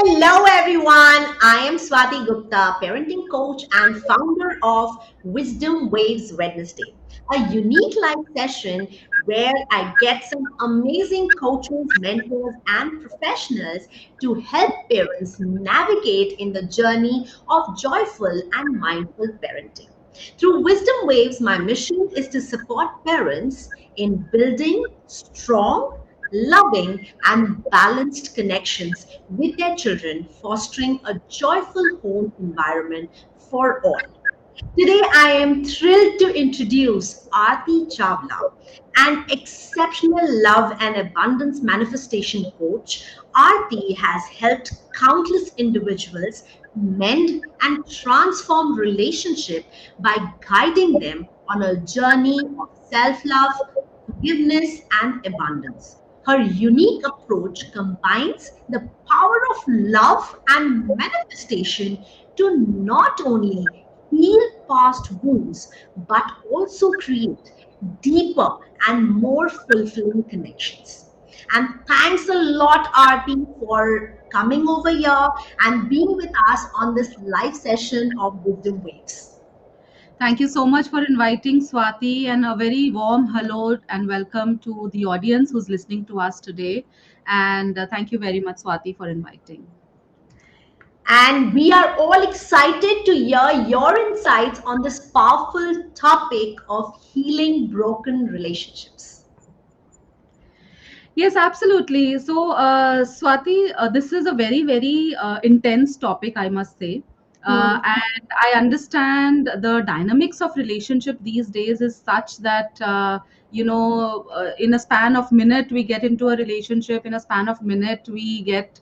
Hello, everyone. I am Swati Gupta, parenting coach and founder of Wisdom Waves Wednesday, a unique live session where I get some amazing coaches, mentors, and professionals to help parents navigate in the journey of joyful and mindful parenting. Through Wisdom Waves, my mission is to support parents in building strong, loving, and balanced connections with their children, fostering a joyful home environment for all. Today, I am thrilled to introduce Aarti Chawla, an exceptional love and abundance manifestation coach. Aarti has helped countless individuals mend and transform relationships by guiding them on a journey of self-love, forgiveness, and abundance. Her unique approach combines the power of love and manifestation to not only heal past wounds but also create deeper and more fulfilling connections. And thanks a lot, Aarti, for coming over here and being with us on this live session of Wisdom Waves. Thank you so much for inviting Swati, and a very warm hello and welcome to the audience who's listening to us today. And thank you very much, Swati, for inviting. And we are all excited to hear your insights on this powerful topic of healing broken relationships. Yes, absolutely. So, Swati, this is a very intense topic, I must say. Hmm. And I understand the dynamics of relationship these days is such that, in a span of minute, we get into a relationship. In a span of minute, we get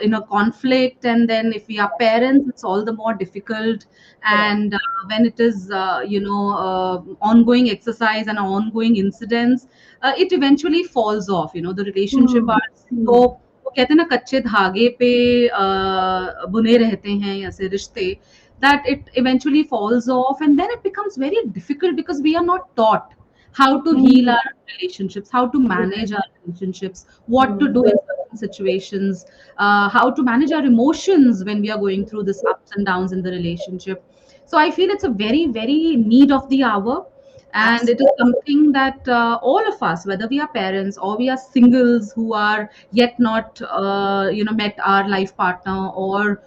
in a conflict. And then if we are parents, it's all the more difficult. Correct. And when it is, ongoing exercise and ongoing incidents, it eventually falls off. The relationship Hmm. are Hmm. so वो कहते हैं ना कच्चे धागे पे बुने रहते हैं ऐसे रिश्ते that it eventually falls off, and then it becomes very difficult because we are not taught how to heal Hmm. our relationships, how to manage our relationships, what to Hmm. do in certain situations, how to manage our emotions when we are going through this ups and downs in the relationship. So I feel it's a very need of the hour, and it is Absolutely. something that all of us, whether we are parents or we are singles who are yet not met our life partner, or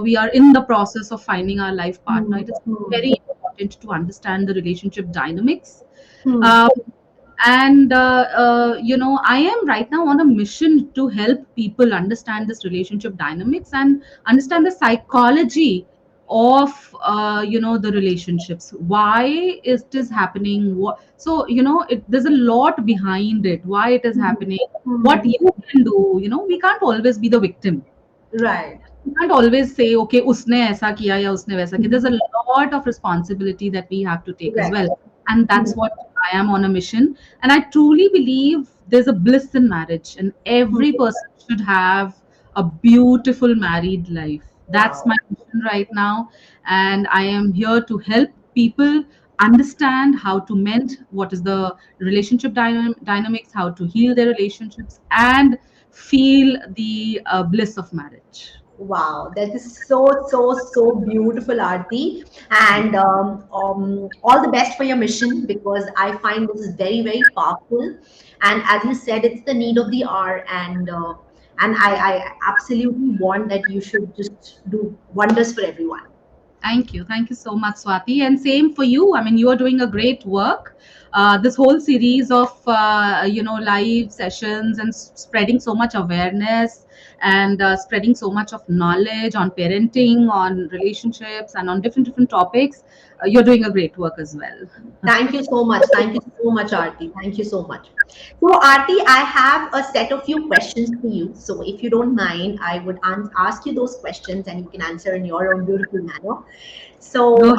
we are in the process of finding our life partner, Hmm. it is Hmm. very important to understand the relationship dynamics. Hmm. um, and I am right now on a mission to help people understand this relationship dynamics and understand the psychology of the relationships, why is this happening, so there's a lot behind it, why it is Hmm. happening, what Hmm. you can do. We can't always be the victim. Right. You can't always say, okay, उसने ऐसा किया या उसने वैसा किया. There's a lot of responsibility that we have to take as Correct. well. And Hmm. that's what I am on a mission. And I truly believe there's a bliss in marriage, and Hmm. every person should have a beautiful married life. That's Wow. my mission right now. And I am here to help people understand how to mend what is the relationship dynamics, how to heal their relationships, and feel the bliss of marriage. Wow, that is so beautiful, Aarti. And all the best for your mission because I find this is very powerful. And as you said, it's the need of the hour, and I absolutely want that you should just do wonders for everyone. Thank you. Thank you so much, Swati. And same for you. I mean, you are doing a great work. This whole series of, live sessions and spreading so much awareness and spreading so much of knowledge on parenting, on relationships, and on different topics. You're doing a great work as well. Thank you so much. Thank you so much, Aarti. Thank you so much. So, Aarti, I have a set of few questions for you. So, if you don't mind, I would ask you those questions and you can answer in your own beautiful manner. So, Go.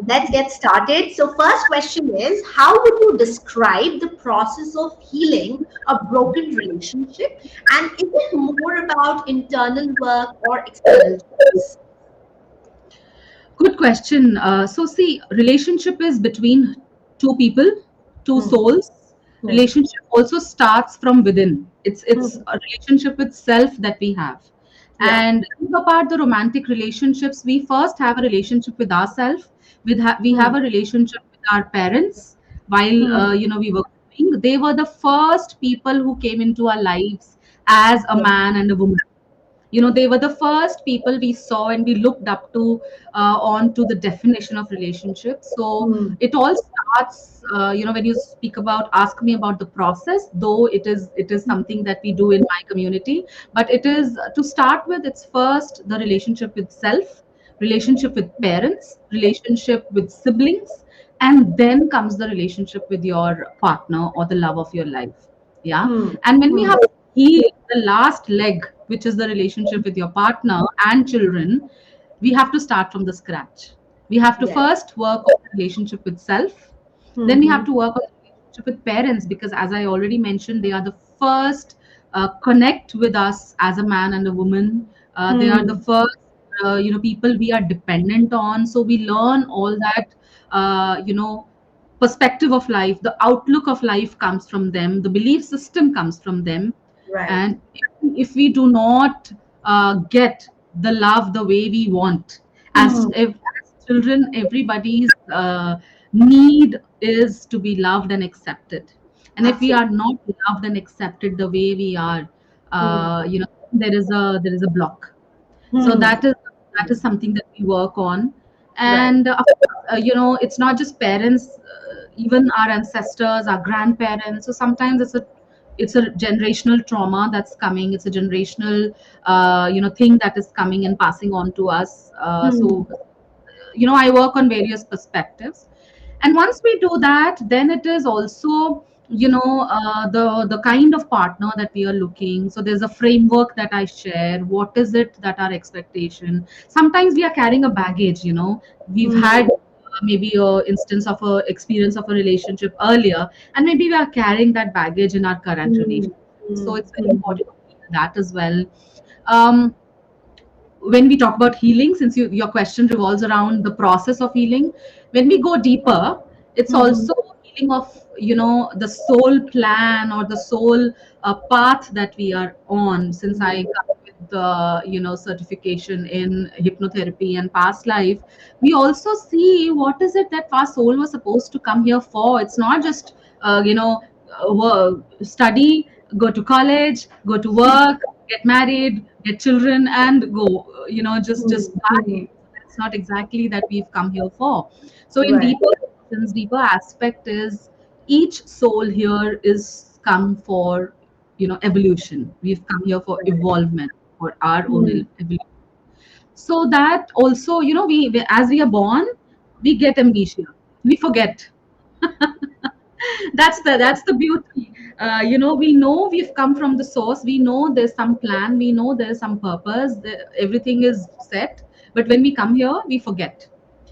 let's get started. So, first question is, how would you describe the process of healing a broken relationship? And is it more about internal work or external changes? Good question. So, see, relationship is between two people, two Hmm, souls. hmm, Relationship also starts from within. It's hmm, a relationship with self that we have. Yeah. And apart the romantic relationships, we first have a relationship with ourselves. We have Hmm. a relationship with our parents while Hmm. we were growing. They were the first people who came into our lives as a Yeah. man and a woman. They were the first people we saw and we looked up to on to the definition of relationship. So Hmm. it all starts, when you speak about, ask me about the process, though it is something that we do in my community, but it is to start with. It's first the relationship with self, relationship with parents, relationship with siblings, and then comes the relationship with your partner or the love of your life. Yeah. Hmm. And when we Hmm. have healed the last leg, which is the relationship with your partner and children, we have to start from the scratch. We have to Yes. first work on the relationship with self, then we have Hmm. to work on the relationship with parents, because as I already mentioned, they are the first connect with us as a man and a woman. They are the Hmm. first people we are dependent on, so we learn all that perspective of life, the outlook of life comes from them, the belief system comes from them. Right. And if we do not get the love the way we want, as children, everybody's need is to be loved and accepted. And if we Absolutely. are not loved and accepted the way we are, Hmm. there is a block. So Hmm. that is something that we work on. Right. And of course, it's not just parents, even our ancestors, our grandparents. So sometimes it's a generational trauma that's coming. It's a generational thing that is coming and passing on to us. Hmm. I work on various perspectives. And once we do that, then it is also the kind of partner that we are looking. So there's a framework that I share. What is it that our expectation? Sometimes we are carrying a baggage. We've Hmm. had maybe a instance of a experience of a relationship earlier, and maybe we are carrying that baggage in our current Hmm. relationship. So Hmm. it's very Hmm. important to heal that as well. um, when we talk about healing, since your question revolves around the process of healing, when we go deeper, it's Hmm. also healing of the soul plan or the soul path that we are on. Since I come with the certification in hypnotherapy and past life, we also see what is it that our soul was supposed to come here for. It's not just study, go to college, go to work, get married, get children, and go. Just Hmm. Hmm. die. That's not exactly that we've come here for. So in Right. deeper sense, deeper aspect is each soul here is come for evolution. We've come here for Right. evolvement, for our own Hmm. evolution. So that also, as we are born, we get amnesia. We forget. That's the beauty. We know we've come from the source. We know there's some plan. We know there's some purpose. Everything is set. But when we come here, we forget.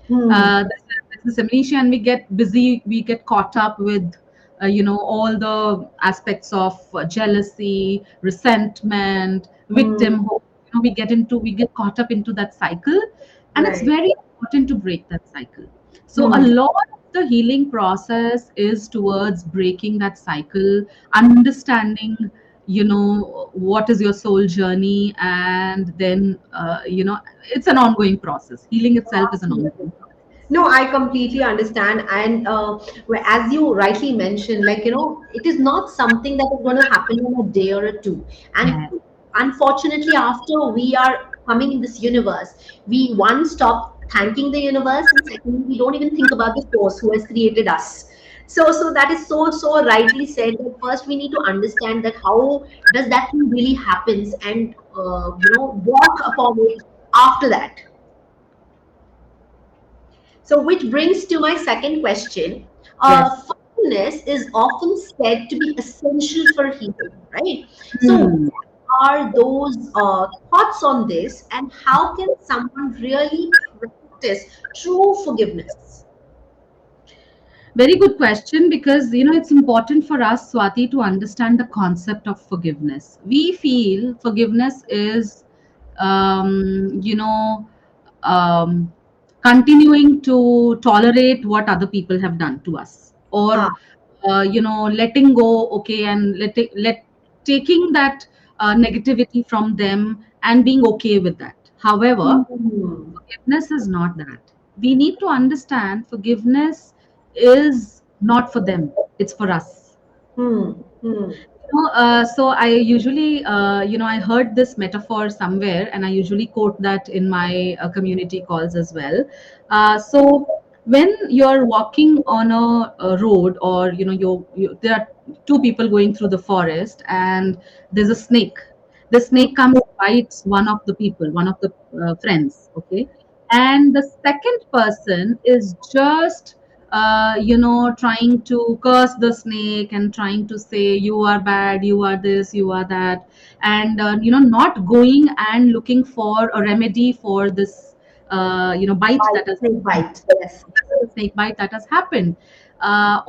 Hmm. There's this amnesia, and we get busy. We get caught up with all the aspects of jealousy, resentment, Hmm. victimhood. We get caught up into that cycle, and it's Right. very important to break that cycle. So a Hmm. lot of the healing process is towards breaking that cycle, understanding what is your soul journey, and then it's an ongoing process. Healing itself is an Absolutely. ongoing process. No, I completely understand. And as you rightly mentioned, like, it is not something that is going to happen in a day or a two. And Yeah. unfortunately, after we are coming in this universe, we one stop thanking the universe, and secondly, we don't even think about the source who has created us. So that is so rightly said. That first we need to understand that how does that thing really happens, and work upon it after that. So, which brings to my second question. Yes. Forgiveness is often said to be essential for healing, right? So, Hmm. what are those thoughts on this, and how can someone really practice true forgiveness? Very good question, because it's important for us, Swati, to understand the concept of forgiveness. We feel forgiveness is um, continuing to tolerate what other people have done to us, Ah, or letting go, okay, and let taking that negativity from them and being okay with that. However, Hmm. forgiveness is not that. We need to understand forgiveness is not for them, it's for us. Hmm. Hmm. So I usually, I heard this metaphor somewhere, and I usually quote that in my community calls as well. So when you're walking on a road, or there are two people going through the forest, and there's a snake. The Hmm. snake comes, bites one of the people, one of the friends. Okay, and the second person is just trying to curse the snake and trying to say, you are bad, you are this, you are that, and not going and looking for a remedy for this bite Bite, that has snake happened, bite. Yes. the snake bite that has happened.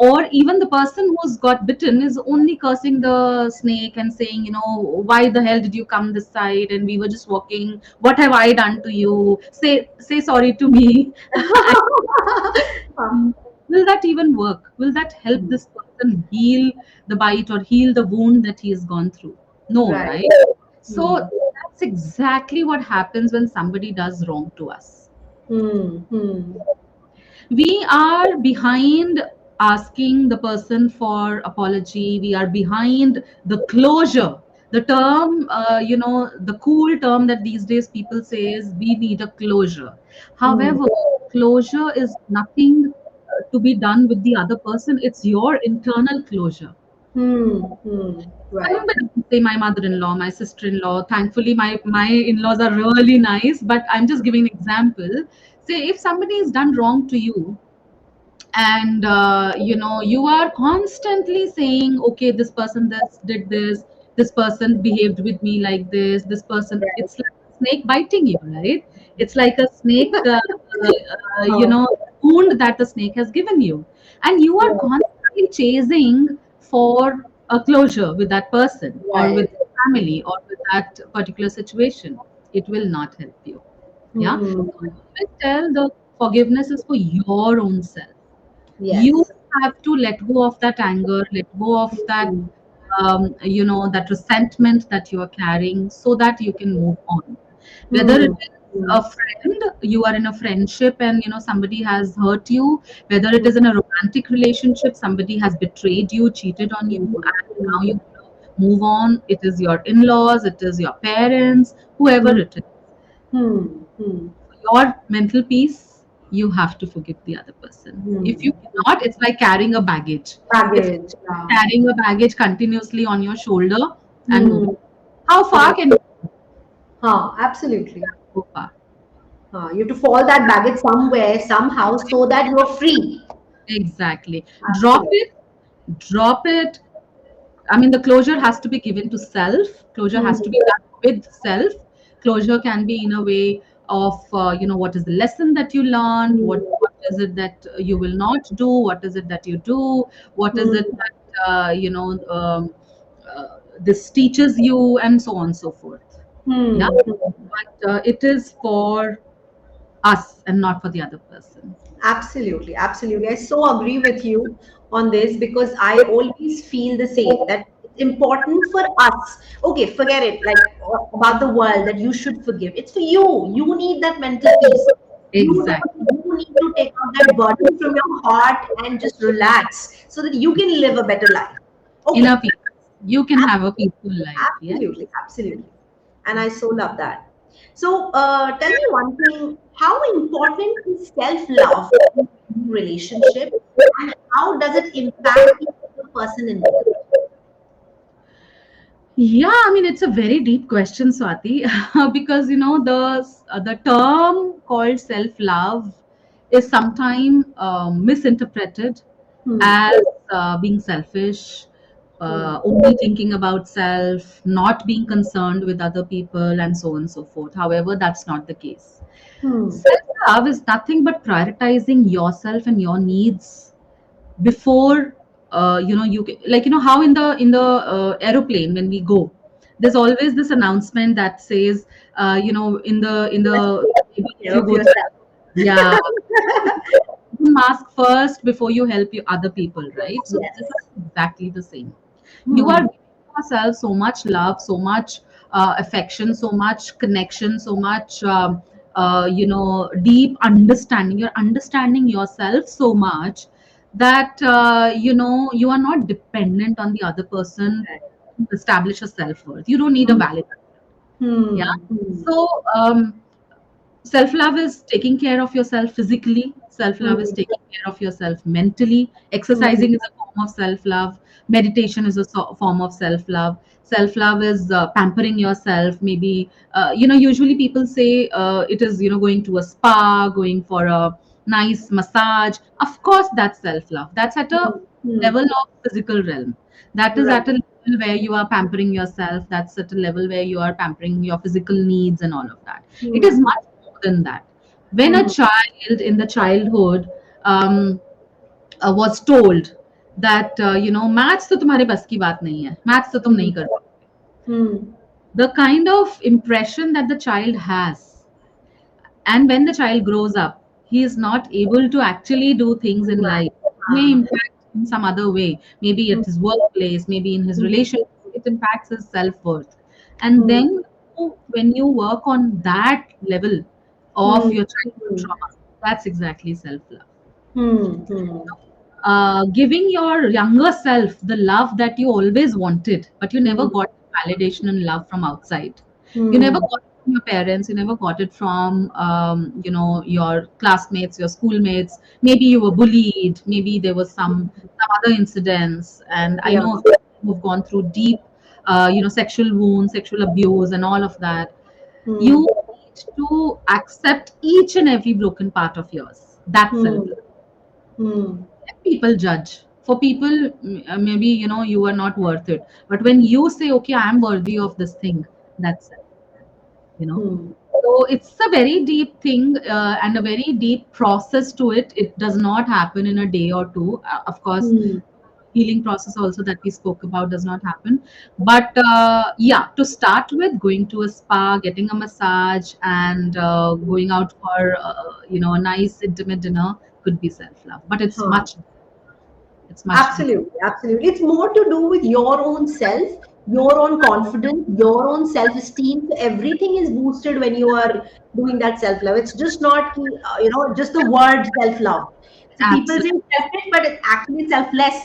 Or even the person who's got bitten is only cursing the snake and saying, why the hell did you come this side, and we were just walking, what have I done to you, say sorry to me. Huh. Will that even work? Will that help Hmm. this person heal the bite or heal the wound that he has gone through? No, Right. right? So Hmm. that's exactly what happens when somebody does wrong to us. Hmm. Hmm. We are behind asking the person for apology. We are behind the closure. The term, the cool term that these days people say is, we need a closure. Hmm. However, closure is nothing to be done with the other person. It's your internal closure. Hmm. Hmm. Right. Somebody, say my mother-in-law, my sister-in-law. Thankfully, my in-laws are really nice. But I'm just giving an example. Say if somebody has done wrong to you, and you are constantly saying, okay, this person this did this person behaved with me like this person, Right. it's like a snake biting you, right? It's like a snake, Huh. wound that the snake has given you, and you are Yeah. constantly chasing for a closure with that person, or with Right. the family, or with that particular situation. It will not help you. Yeah, Hmm. so I always tell, the forgiveness is for your own self. You Yes. have to let go of that anger, let go of that, Hmm. that resentment that you are carrying, so that you can move on. Whether it Hmm. is Hmm. a friend, you are in a friendship and somebody has hurt you, whether it Hmm. is in a romantic relationship, somebody has betrayed you, cheated on you, and now Hmm. you move on. It is your in-laws, it is your parents, whoever Hmm. it is. Hmm. Hmm. Your mental peace, you have to forgive the other person. If you Hmm. cannot, it's like carrying a baggage. It's Baggage. Yeah. carrying a baggage continuously on your shoulder and moving. Hmm. How far Right. can you Huh. Absolutely. go far? You have to fall that baggage somewhere, somehow, so that you're free. Exactly. Drop Absolutely. it, drop it. I mean, the closure has to be given to self. Closure Hmm. has to be done with self. Closure can be in a way of, what is the lesson that you learned? What is it that you will not do? What is it that you do? What is Hmm. it that, this teaches you, and so on and so forth. Yeah. Hmm. Hmm. But it is for us and not for the other person. Absolutely, absolutely. I so agree with you on this because I always feel the same that it's important for us. Okay, forget it, like about the world that you should forgive. It's for you. You need that mental peace. Exactly. You need to take out that burden from your heart and just relax so that you can live a better life. Inner Okay, peace. You can have a peaceful life. Yes. absolutely, absolutely. And I so love that. So, tell me one thing, how important is self-love in relationship and how does it impact the other person involved? Yeah, I mean it's a very deep question, Swati, because the term called self-love is sometimes misinterpreted Hmm. as being selfish, Hmm. only thinking about self, not being concerned with other people, and so on and so forth. However, that's not the case. Hmm. Self-love is nothing but prioritizing yourself and your needs before like how in the aeroplane when we go, there's always this announcement that says, Just take if care you of go to, yourself. yeah, mask first before you help you other people, right? So this Yes. is exactly the same. You are Hmm. giving yourself so much love, so much, affection, so much connection, so much deep understanding. You're understanding yourself so much that you are not dependent on the other person to establish a self-worth. You don't need a Hmm. valid. Yeah. Hmm. Hmm. So self love is taking care of yourself physically, self love is Hmm. taking care of yourself mentally. Hmm. Exercising is a form of self love, meditation is a form of self love. Self love is pampering yourself. Maybe usually people say it is going to a spa, going for a nice massage. Of course, that's self love. That's at a Hmm. Hmm. level of physical realm. That is Right. at a level where you are pampering yourself. That's at a level where you are pampering your physical needs and all of that. It is Hmm. much more than that. When a Hmm. child in the childhood was told that maths तो तुम्हारे बस की बात नहीं है, maths तो तुम Hmm. नहीं कर पाओगे, Hmm. the kind of impression that the child has, and when the child grows up, he is not able to actually do things in Right. life. It may impact in some other way, maybe Hmm. at his workplace, maybe in his Hmm. relationship. It impacts his self-worth. And Hmm. then when you work on that level of Hmm. your childhood Hmm. trauma, that's exactly self-love. Hmm. Hmm. Giving your younger self the love that you always wanted, but you never Hmm. got validation and love from outside. You never Hmm. got it from your parents. You never got it from your classmates, your schoolmates. Maybe you were bullied. Maybe there was some other incidents. And I Yeah. know who've gone through deep, sexual wounds, sexual abuse, and all of that. Hmm. You need to accept each and every broken part of yours. That's self Hmm. love. Hmm. People judge. For people, maybe you are not worth it, but when you say, okay, I am worthy of this thing, that's it. you know Hmm. so it's a very deep thing, and a very deep process to it. It does not happen in a day or two. Of course, Hmm. healing process also that we spoke about does not happen, but yeah, to start with, going to a spa, getting a massage, and going out for a nice intimate dinner could be self love, but Huh. it's much deeper. Absolutely, absolutely. It's more to do with your own self, your own confidence, your own self-esteem. So everything is boosted when you are doing that self-love. It's just not, just the word self-love. So people say Absolutely. selfish, but it's actually selfless.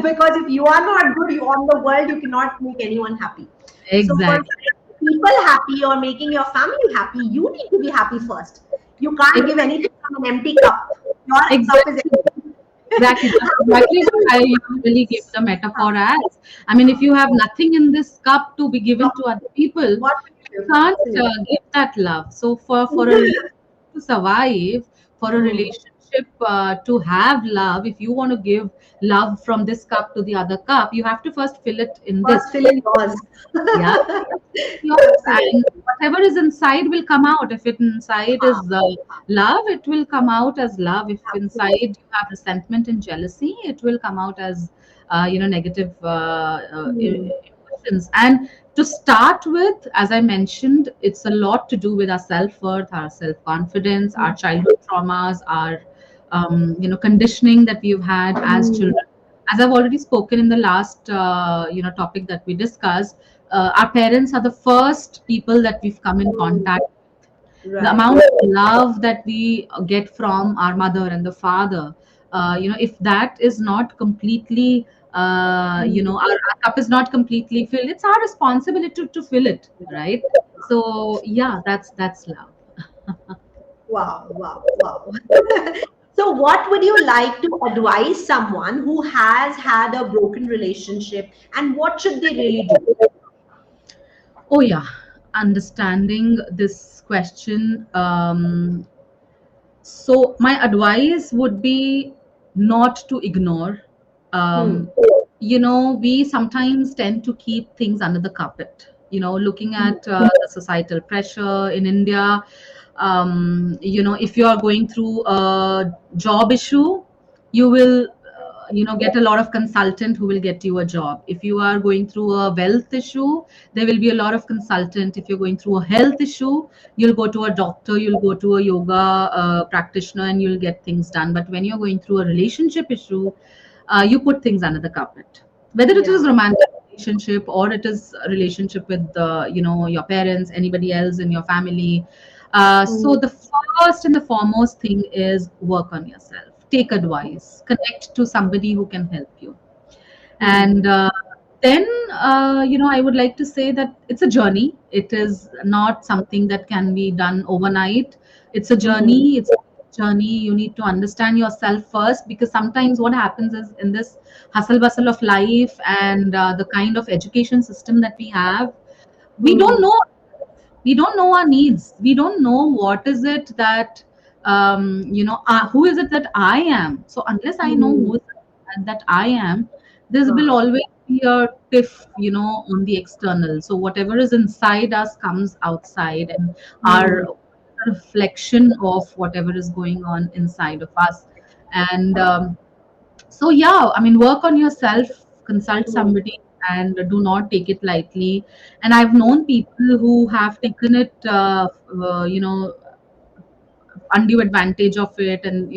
Because if you are not good you on the world, you cannot make anyone happy. So for Exactly. making people happy or making your family happy, you need to be happy first. You can't give anything from an empty cup. Your cup is Exactly. empty. Exactly. That's exactly what I usually give the metaphor as. I mean, if you have nothing in this cup to be given to other people, What you will can't absolutely. give that love. So, for a relationship to survive, for a Hmm. relationship to have love, if you want to give love from this cup to the other cup, you have to first fill it in First, this. fill in yours. Yeah, yours, and Absolutely. whatever is inside will come out. If it inside is love, it will come out as love. If inside Absolutely. you have resentment and jealousy, it will come out as negative Hmm. emotions. And to start with, as I mentioned, it's a lot to do with our self-worth, our self-confidence, our childhood traumas, our conditioning that we've had as Hmm. children. As I've already spoken in the last topic that we discussed, our parents are the first people that we've come in Hmm. contact. The Right. amount of love that we get from our mother and the father, if that is not completely, Hmm. our cup is not completely filled, it's our responsibility to fill it, right? So yeah, that's love. Wow, wow, wow. So, what would you like to advise someone who has had a broken relationship, and what should they really do? Oh yeah, understanding this question. So my advice would be not to ignore. Hmm. Um, we sometimes tend to keep things under the carpet. Looking Hmm. at the societal pressure in India. If you are going through a job issue, you will get a lot of consultant who will get you a job. If you are going through a wealth issue, there will be a lot of consultant. If you're going through a health issue, you'll go to a doctor, you'll go to a yoga practitioner, and you'll get things done. But when you're going through a relationship issue, you put things under the carpet, whether it is Yeah. romantic relationship, or it is a relationship with your parents, anybody else in your family. So mm, the first and the foremost thing is work on yourself, take advice, connect to somebody who can help you. mm, And then I would like to say that it's a journey. It is not something that can be done overnight. It's a mm, journey. It's a journey. You need to understand yourself first, because sometimes what happens is, in this hustle bustle of life and the kind of education system that we have, we don't mm, know, our needs. We don't know what is it that who is it that I am. So unless I know mm, who is that I am, this will ah, always be a tiff, on the external. So whatever is inside us comes outside, and our mm, reflection of whatever is going on inside of us. And so yeah, I mean, work on yourself, consult mm, somebody, and do not take it lightly. And I've known people who have taken it undue advantage of it, and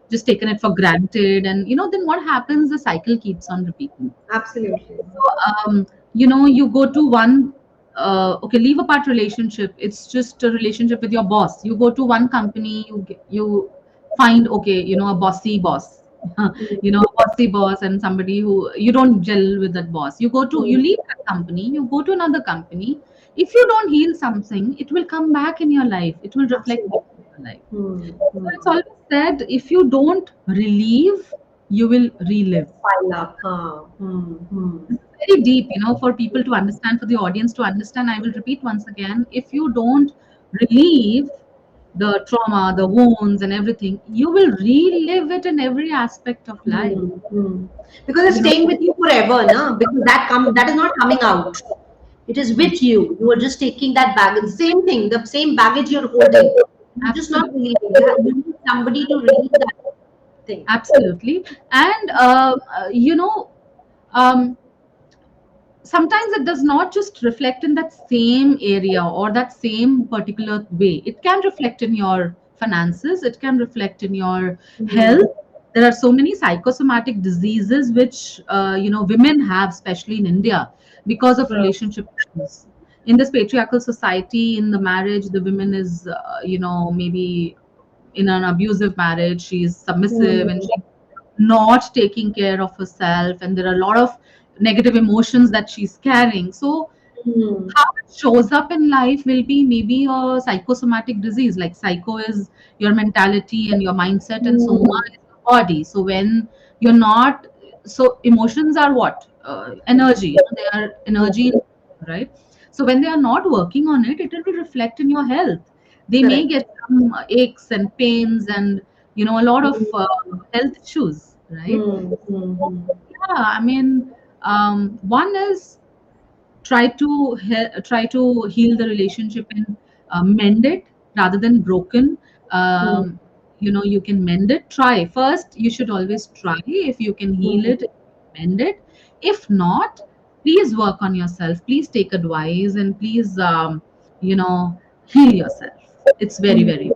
just taken it for granted. And then what happens, the cycle keeps on repeating. absolutely. So, you go to one, okay, leave apart relationship. It's just a relationship with your boss. You go to one company, you find, okay, a bossy boss, Mm, a bossy boss, and somebody who you don't gel with that boss. You mm, leave that company, you go to another company. If you don't heal something, it will come back in your life. It will reflect back absolutely. in your life. Mm, So it's mm. always said, if you don't relieve, you will relive. Pile up. Huh? Mm, mm, Very deep, for people to understand, for the audience to understand. I will repeat once again: if you don't relieve the trauma, the wounds, and everything, you will relive it in every aspect of life. mm, mm. Because it's You know, staying with you forever, no? Because that is not coming out. It is with you. You are just taking that baggage. Same thing, the same baggage you're holding. You're just not absolutely, releasing. You need somebody to release that thing. absolutely, and um, sometimes it does not just reflect in that same area or that same particular way. It can reflect in your finances, it can reflect in your Mm, health. There are so many psychosomatic diseases which women have, especially in India, because of uh, relationship issues. In this patriarchal society, in the marriage, the woman is maybe in an abusive marriage, she's submissive and mm, she's not taking care of herself, and there are a lot of negative emotions that she's carrying. So mm, how it shows up in life will be maybe a psychosomatic disease. Like, psycho is your mentality and your mindset, and soma mm, is your body. So when you're not, so emotions are what, energy, they are energy, right? So when they are not working on it, it will reflect in your health. They may correct. get some aches and pains, and a lot of Mm, health issues, right? mm, mm, Yeah, I mean, one is, try to heal the relationship and mend it rather than broken. mm, You can mend it. Try first. You should always try. If you can heal mm, it, mend it. If not, please work on yourself. Please take advice, and please heal yourself. It's very, mm. very.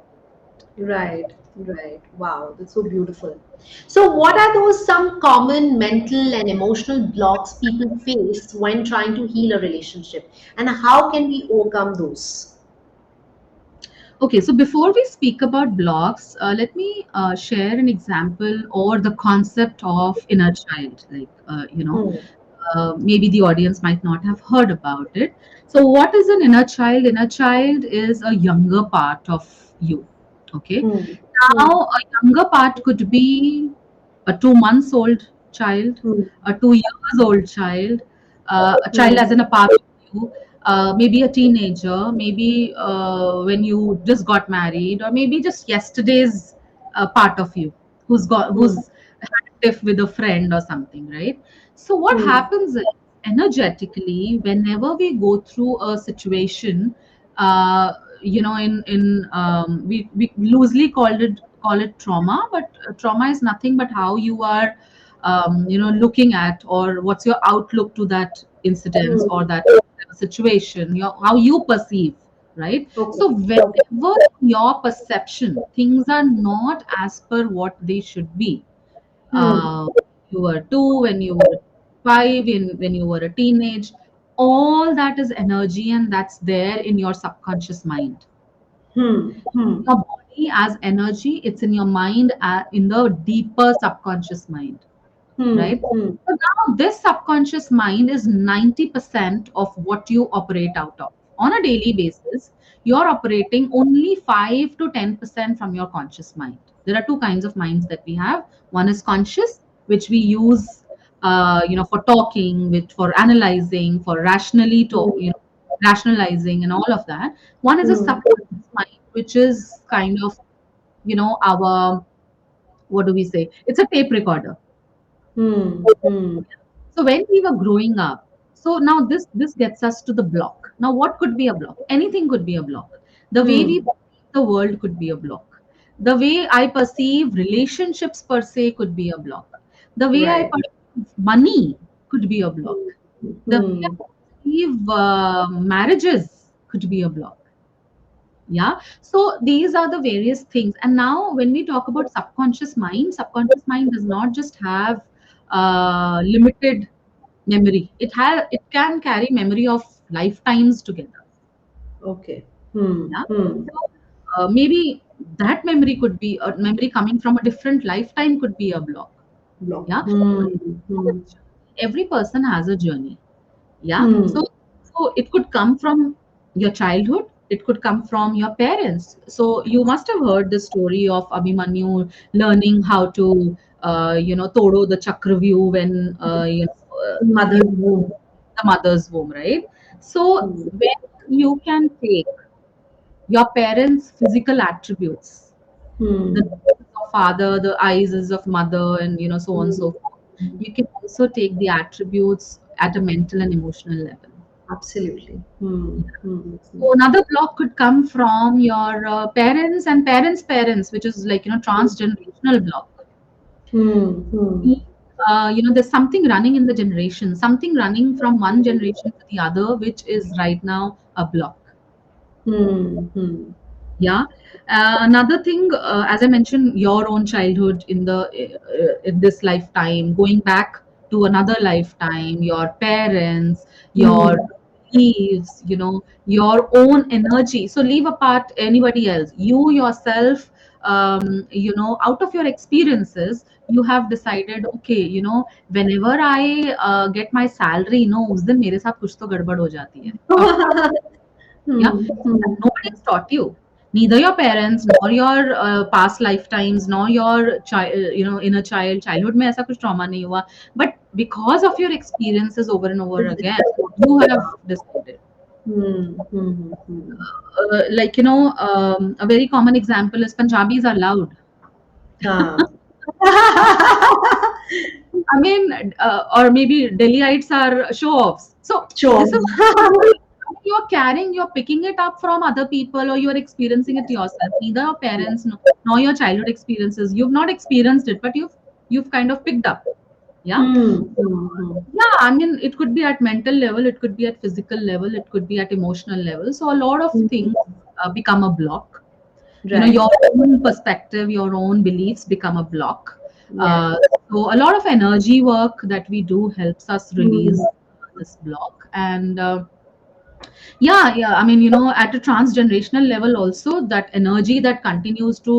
Right, right. Wow, that's so beautiful. So, what are those some common mental and emotional blocks people face when trying to heal a relationship, and how can we overcome those? Okay, so before we speak about blocks, let me share an example or the concept of inner child. Like, Hmm. maybe the audience might not have heard about it. So, what is an inner child? Inner child is a younger part of you. Okay. Hmm. Hmm. Now, a younger part could be a 2 months old child, Hmm. a 2 years old child, a child Hmm. as in a part of you, maybe a teenager, maybe when you just got married, or maybe just yesterday's part of you Hmm. who's had a tiff with a friend or something, right? So what Hmm. happens is, energetically, whenever we go through a situation, uh, we loosely call it trauma, but trauma is nothing but how you are looking at, or what's your outlook to that incident or Hmm. that situation, how you perceive, right? Okay. So whenever your perception, things are not as per what they should be, Hmm. you were two, when you were 5, when you were a teenage. All that is energy, and that's there in your subconscious mind. Hmm. Your body as energy, it's in your mind, in the deeper subconscious mind, right? Hmm. So now this subconscious mind is 90% of what you operate out of. On a daily basis, you're operating only 5 to 10% from your conscious mind. There are two kinds of minds that we have. One is conscious, which we use for talking, which for analyzing, for rationally to, Hmm. rationalizing and all of that. One is a Hmm. subconscious mind, which is kind of, our, what do we say? It's a tape recorder. Hmm. So when we were growing up, so now this gets us to the block. Now what could be a block? Anything could be a block. The way we Hmm. perceive the world could be a block. The way I perceive relationships per se could be a block. The way I Right. perceive money could be a block. The way I Hmm. perceive marriages could be a block. Yeah. So these are the various things. And now when we talk about subconscious mind does not just have limited memory. It can carry memory of lifetimes together. Okay. Yeah. Hmm. So maybe that memory could be a memory coming from a different lifetime, could be a block. Block. Yeah. Hmm. Every person has a journey. Yeah. Hmm. So it could come from your childhood, it could come from your parents. So you must have heard the story of Abhimanyu learning how to todo the Chakravyuh when he Mother's was womb. in the mother's womb, right? So Hmm. when you can take your parents' physical attributes, the Hmm. nose is of father, the eyes is of mother, and so on and Hmm. so forth. You can also take the attributes at a mental and emotional level. Absolutely. Hmm. So another block could come from your parents and parents' parents, which is like transgenerational block. Hmm. There's something running in the generation, something running from one generation to the other, which is right now a block. Hmm. Yeah. Another thing, as I mentioned, your own childhood in this lifetime, going back to another lifetime, your parents, your Hmm. beliefs, your own energy. So leave apart anybody else. You yourself, out of your experiences, you have decided, okay, whenever I get my salary, उस दिन मेरे साथ कुछ तो गड़बड़ हो जाती है. Yeah, Hmm. nobody's taught you. Neither your parents, nor your past lifetimes, nor your child, inner childhood में ऐसा कुछ trauma नहीं हुआ. But because of your experiences over and over again, you have decided. Hmm. A very common example is Punjabis are loud. Huh. I mean, or maybe Delhiites are show-offs. So Sure. this is you're carrying, you're picking it up from other people, or you're experiencing it yourself. Neither your parents nor your childhood experiences. You've not experienced it, but you've kind of picked up. Yeah. Hmm. Yeah, I mean, it could be at mental level, it could be at physical level, it could be at emotional level. So a lot of Hmm. things become a block. Right. Your own perspective, your own beliefs become a block. Yeah. uh, so a lot of energy work that we do helps us release Hmm. this block. And yeah, I mean, at a transgenerational level also, that energy that continues to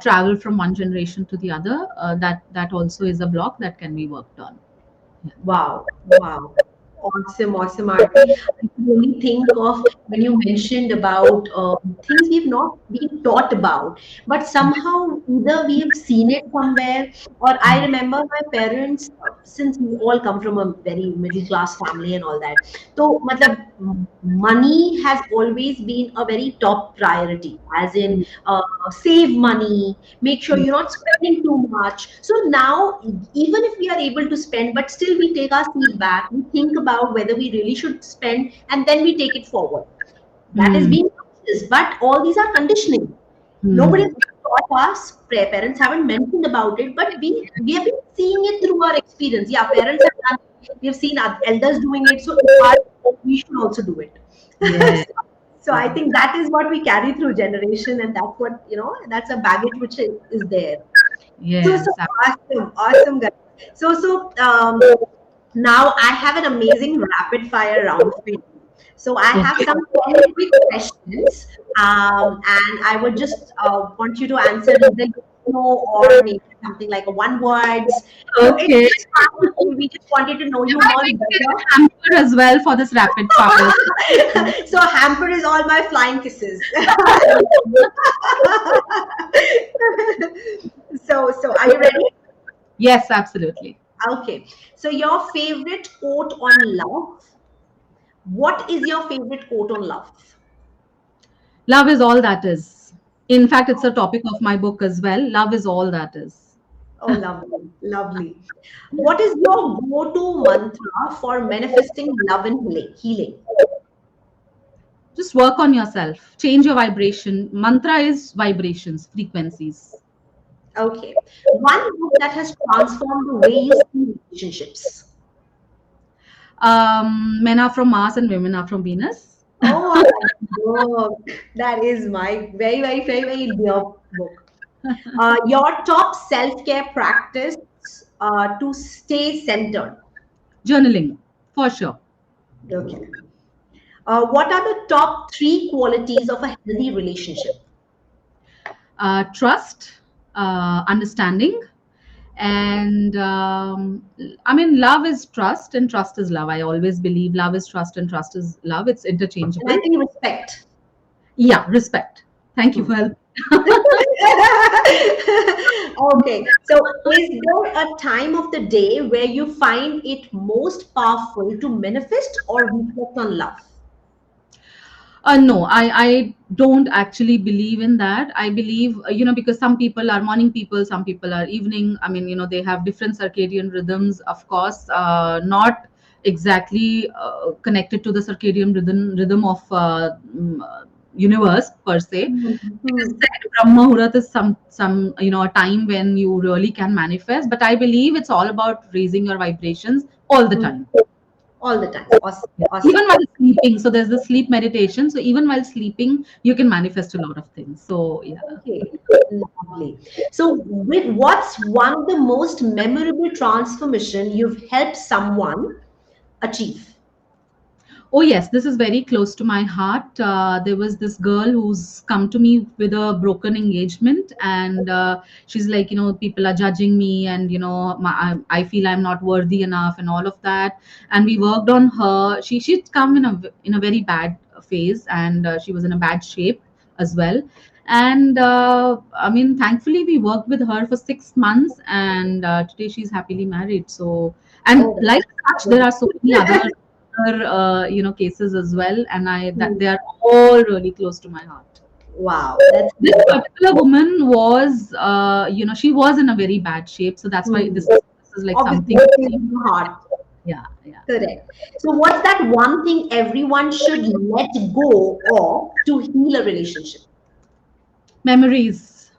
travel from one generation to the other, that also is a block that can be worked on. Yeah. Wow, wow. Awesome, awesome, Aarti. I could only think of when you mentioned about things we've not been taught about, but somehow either we've seen it somewhere, or I remember my parents, since we all come from a very middle class family and all that. So, matlab, money has always been a very top priority, as in save money, make sure you're not spending too much. So now, even if we are able to spend, but still we take our seat back, we think about whether we really should spend, and then we take it forward. That is Hmm. being conscious, but all these are conditioning. Nobody Hmm. has taught us. Parents haven't mentioned about it, but we have been seeing it through our experience. Yeah, parents have done it. We have seen our elders doing it, so it's hard. We should also do it. Yeah. So I think that is what we carry through generation, and that's what that's a baggage which is there. So Yes. awesome, awesome guys. So Now I have an amazing rapid fire round for you. So I have Okay. some 10 quick questions, and I would just want you to answer either yes, no, or maybe something like a one words. So it's Okay. just fun. We just wanted to know you I more think better. hamper as well for this rapid fire. So hamper is all my flying kisses. So are you ready? Yes, absolutely. Okay. So your favorite quote on love. What is your favorite quote on love? Love is all that is. In fact, it's a topic of my book as well. Love is all that is. Oh, lovely, lovely. What is your go-to mantra for manifesting love and healing? Just work on yourself. Change your vibration. Mantra is vibrations, frequencies. Okay. One book that has transformed the way you see relationships. Men are from Mars and women are from Venus. Oh, I like the book. That is my very, very, very, very dear book. Your top self-care practice to stay centered. Journaling, for sure. Okay. What are the top three qualities of a healthy relationship? Trust, understanding, and I mean, love is trust and trust is love. I always believe love is trust and trust is love. It's And I interchangeable. think respect. Yeah, respect. Thank you Hmm. for helping. Okay, so is there a time of the day where you find it most powerful to manifest or reflect on love? No, I don't actually believe in that. I believe, because some people are morning people, some people are evening. I mean, they have different circadian rhythms, of course, not exactly connected to the circadian rhythm of universe per se. It is Mhm. said Brahma Muhurat is some a time when you really can manifest. But I believe it's all about raising your vibrations all the Mhm. time. All the time. Awesome. Yeah. Awesome. Even while sleeping. So there's the sleep meditation. So even while sleeping, you can manifest a lot of things. So yeah. Okay, lovely. So, what's one of the most memorable transformation you've helped someone achieve? Oh yes, this is very close to my heart. There was this girl who's come to me with a broken engagement, and she's like, people are judging me, and I feel I'm not worthy enough, and all of that. And we worked on her. She'd come in a very bad phase, and she was in a bad shape as well. And I mean, thankfully, we worked with her for 6 months, and today she's happily married. So, and Oh, like such, there that's are so many other cases as well, and I that good. they are all really close to my heart. Wow, that's This particular woman was, she was in a very bad shape, so that's why hmm. this is like Obviously something. it is in the heart. Yeah, yeah. Correct. So, what's that one thing everyone should let go of to heal a relationship? Memories.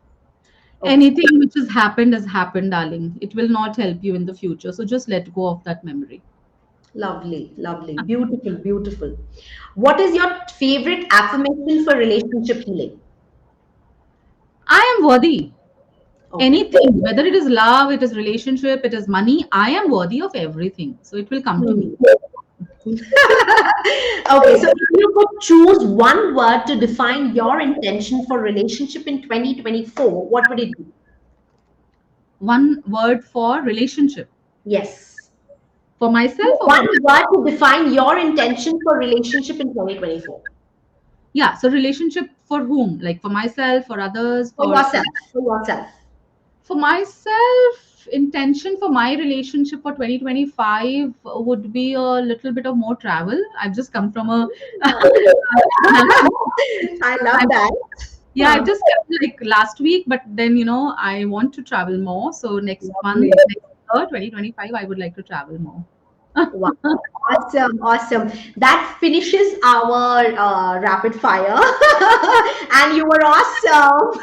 Okay, Anything which has happened, darling. It will not help you in the future. So just let go of that memory. lovely, lovely, beautiful, beautiful. What is your favorite affirmation for relationship healing? I am worthy. Okay. Anything, whether it is love, it is relationship, it is money, I am worthy of everything. So it will come to me. Hmm. Okay, so if you could choose one word to define your intention for relationship in 2024, what would it be? One word for relationship. Yes. For myself or for One word to define your intention for relationship in 2024. yeah, so relationship for whom? Like for myself, for others, For for yourself. For yourself. for myself, intention for my relationship for 2025 would be a little bit of more travel. I've just come from a I love I've, that. yeah, I've Huh. just come like last week, but then I want to travel more. So next month, Lovely. next year, 2025, I would like to travel more. Wow. Awesome. Awesome. That finishes our rapid fire. And you were awesome.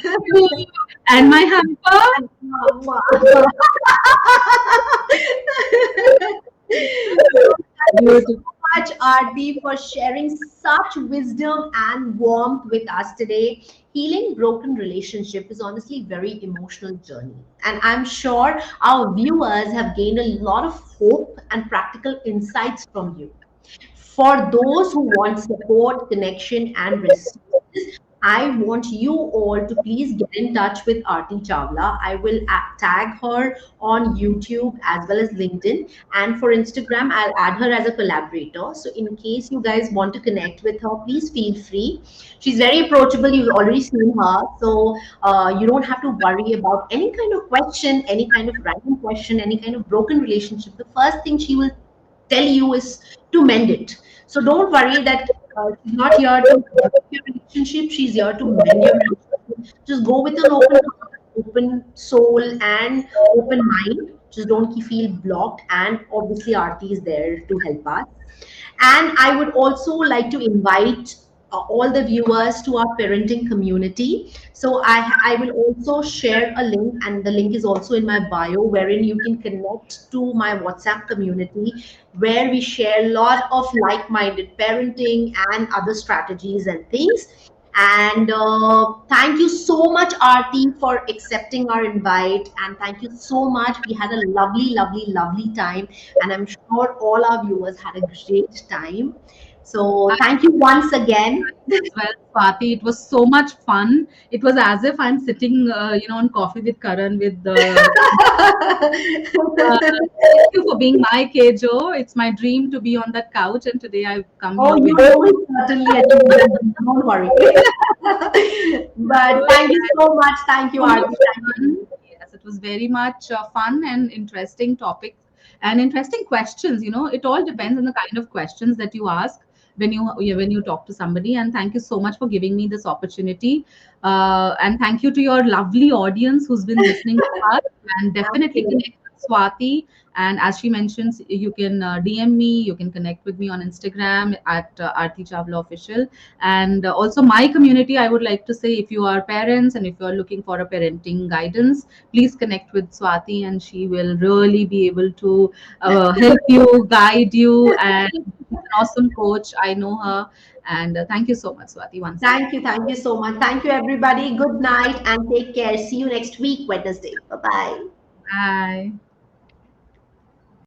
Thank you. And my hamper. Thank you Beautiful. much, Aarti, for sharing such wisdom and warmth with us today. Healing broken relationship is honestly a very emotional journey, and I'm sure our viewers have gained a lot of hope and practical insights from you. For those who want support, connection, and resources, I want you all to please get in touch with Aarti Chawla. I will tag her on YouTube as well as LinkedIn. And for Instagram, I'll add her as a collaborator. So, in case you guys want to connect with her, please feel free. She's very approachable. You've already seen her. So, you don't have to worry about any kind of question, any kind of random question, any kind of broken relationship. The first thing she will tell you is to mend it. So don't worry that she's not here to break your relationship. She's here to mend your relationship. Just go with an open heart, open soul, and open mind. Just don't feel blocked. And obviously, Aarti is there to help us. And I would also like to invite all the viewers to our parenting community. So I will also share a link, and the link is also in my bio, wherein you can connect to my WhatsApp community, where we share a lot of like-minded parenting and other strategies and things. And thank you so much, Aarti, for accepting our invite. And thank you so much. We had a lovely, lovely, lovely time. And I'm sure all our viewers had a great time. So thank you once again. As well, Swati. It was so much fun. It was as if I'm sitting, on coffee with Karan with the. Thank you for being my Kejo. It's my dream to be on that couch, and today I've come Oh, here you with will certainly achieve that. Don't worry. But you. thank you so much. Thank you, So much Aarti. Thank you. fun. Yes, it was very much fun and interesting topics and interesting questions. It all depends on the kind of questions that you ask when you talk to somebody. And thank you so much for giving me this opportunity. And thank you to your lovely audience who's been listening to us. And definitely Absolutely. connect with Swati. And as she mentions, you can DM me, you can connect with me on Instagram at Aarti Chawla Official. And also, my community, I would like to say, if you are parents and if you are looking for a parenting guidance, please connect with Swati, and she will really be able to help you, guide you, and she's an awesome coach. I know her. And thank you so much, Swati, once again. Thank you. Thank you so much. Thank you, everybody. Good night and take care. See you next week, Wednesday. Bye bye. Bye.